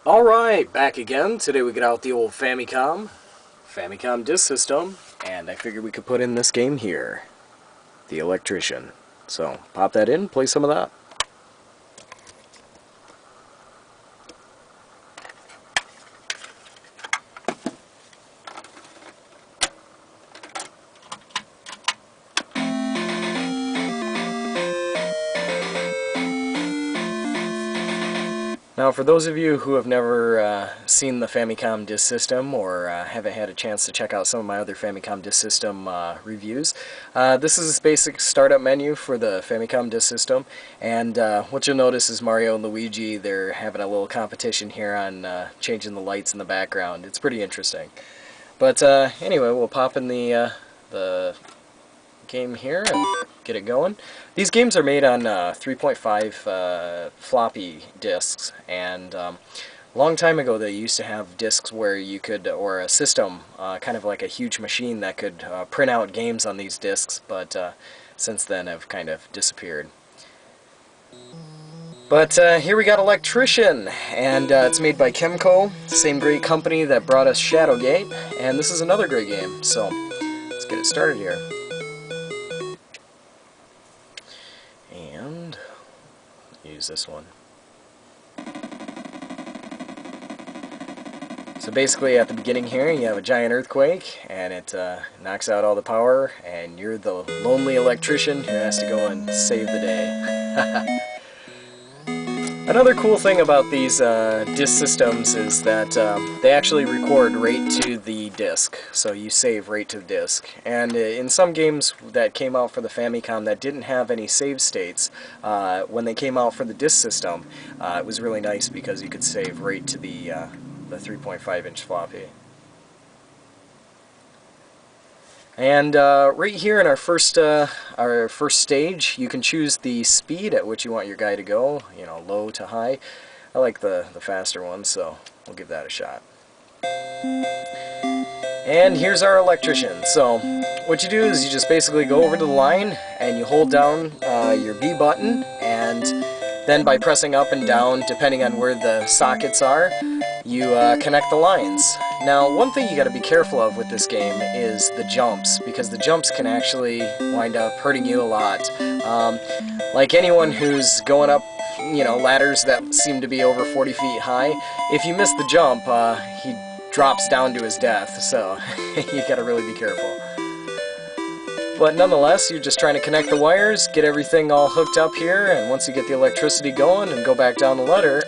Alright, back again. Today we get out the old Famicom disk system, and I figured we could put in this game here, the Electrician. So, pop that in, play some of that. Now, for those of you who have never seen the Famicom disk system or haven't had a chance to check out some of my other Famicom disk system reviews, this is a basic startup menu for the Famicom disk system, and what you'll notice is Mario and Luigi, they're having a little competition here on changing the lights in the background. It's pretty interesting. But anyway, we'll pop in the game here and get it going. These games are made on 3.5 floppy disks, and a long time ago they used to have disks where you could, or a system, kind of like a huge machine that could print out games on these disks, but since then have kind of disappeared. But here we got Electrician, and it's made by Kemko, the same great company that brought us Shadowgate, and this is another great game, so let's get it started here. And use this one. So basically at the beginning here you have a giant earthquake, and it knocks out all the power, and you're the lonely electrician who has to go and save the day. Another cool thing about these disk systems is that they actually record right to the disk, so you save right to the disk. And in some games that came out for the Famicom that didn't have any save states, when they came out for the disk system, it was really nice because you could save right to the 3.5-inch floppy. And right here in our first stage, you can choose the speed at which you want your guy to go, you know, low to high. I like the faster one, so we'll give that a shot. And here's our Electrician. So what you do is you just basically go over to the line and you hold down your B button, and then by pressing up and down, depending on where the sockets are, you connect the lines. Now, one thing you got to be careful of with this game is the jumps, because the jumps can actually wind up hurting you a lot. Like anyone who's going up, you know, ladders that seem to be over 40 feet high, if you miss the jump, he drops down to his death, so you got to really be careful. But nonetheless, you're just trying to connect the wires, get everything all hooked up here, and once you get the electricity going and go back down the ladder,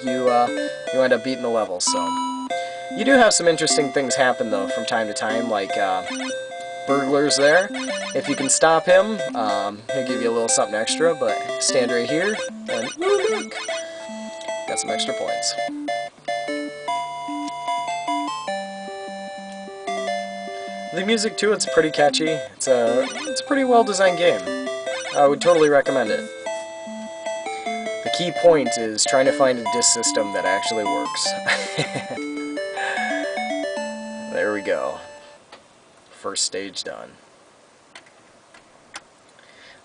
you end up beating the level. So you do have some interesting things happen though from time to time, like burglars there. If you can stop him, he'll give you a little something extra, but stand right here and look, got some extra points. The music too, it's pretty catchy. It's a pretty well designed game. I would totally recommend it. The key point is trying to find a disk system that actually works. There we go. First stage done.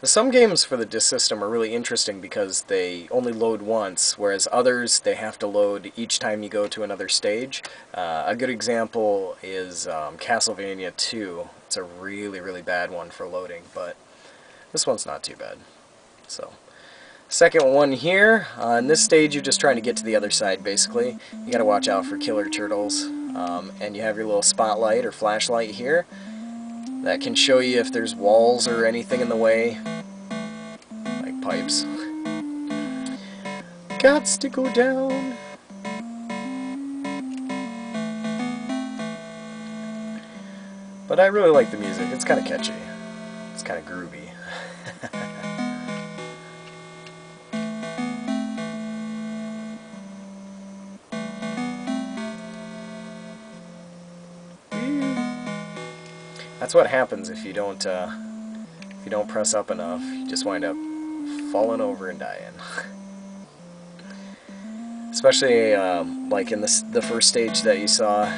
Some games for the disk system are really interesting because they only load once, whereas others they have to load each time you go to another stage. A good example is Castlevania 2. It's a really, really bad one for loading, but this one's not too bad. So, second one here. On this stage, you're just trying to get to the other side, basically. You gotta watch out for killer turtles. And you have your little spotlight or flashlight here that can show you if there's walls or anything in the way, like pipes. Gots to go down. But I really like the music. It's kind of catchy. It's kind of groovy. That's what happens if you don't press up enough. You just wind up falling over and dying. Especially like in the first stage that you saw.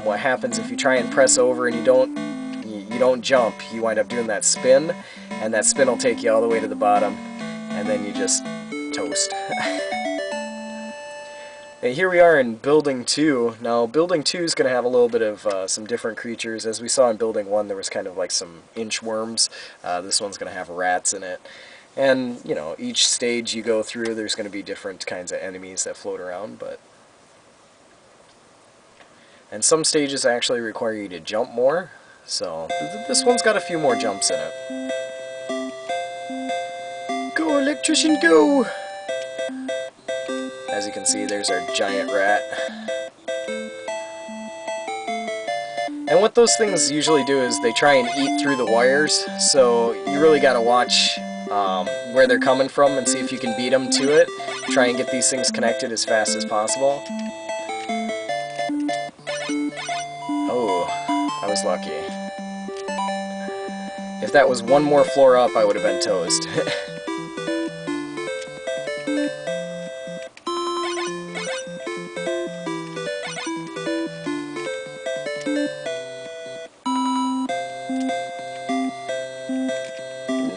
What happens if you try and press over and you don't jump? You wind up doing that spin, and that spin will take you all the way to the bottom, and then you just toast. Here we are in Building 2. Now, Building 2 is going to have a little bit of some different creatures. As we saw in Building 1, there was kind of like some inchworms. This one's going to have rats in it. And, you know, each stage you go through, there's going to be different kinds of enemies that float around, and some stages actually require you to jump more. So, this one's got a few more jumps in it. Go, Electrician, go! As you can see, there's our giant rat. And what those things usually do is they try and eat through the wires, so you really got to watch where they're coming from and see if you can beat them to it. Try and get these things connected as fast as possible. Oh, I was lucky. If that was one more floor up, I would have been toast.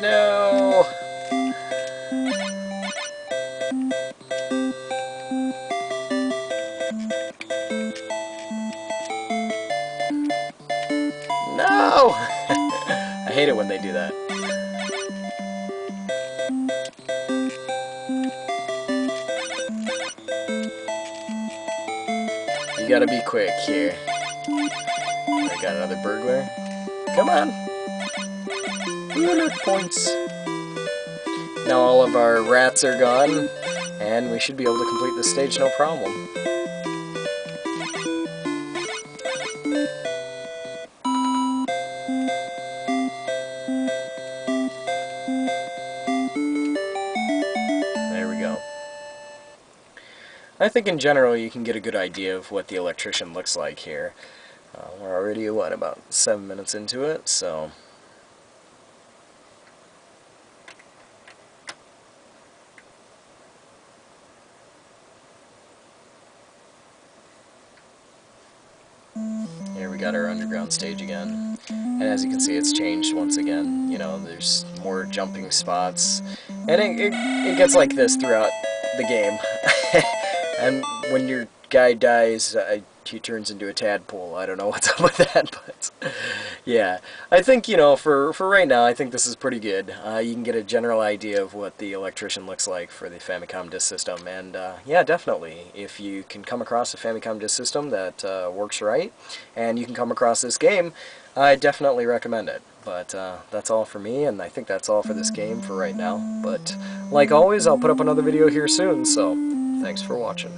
No! No! I hate it when they do that. You gotta be quick here. I got another burglar. Come on! Alert points! Now all of our rats are gone, and we should be able to complete this stage no problem. There we go. I think in general you can get a good idea of what the Electrician looks like here. We're already, what, about 7 minutes into it, so... Here we got our underground stage again, and as you can see, it's changed once again. You know, there's more jumping spots, and it gets like this throughout the game. And when your guy dies, he turns into a tadpole. I don't know what's up with that, but yeah. I think, you know, for right now, I think this is pretty good. You can get a general idea of what the Electrician looks like for the Famicom disk system, and yeah, definitely, if you can come across a Famicom disk system that works right, and you can come across this game, I definitely recommend it. But that's all for me, and I think that's all for this game for right now. But like always, I'll put up another video here soon, so thanks for watching.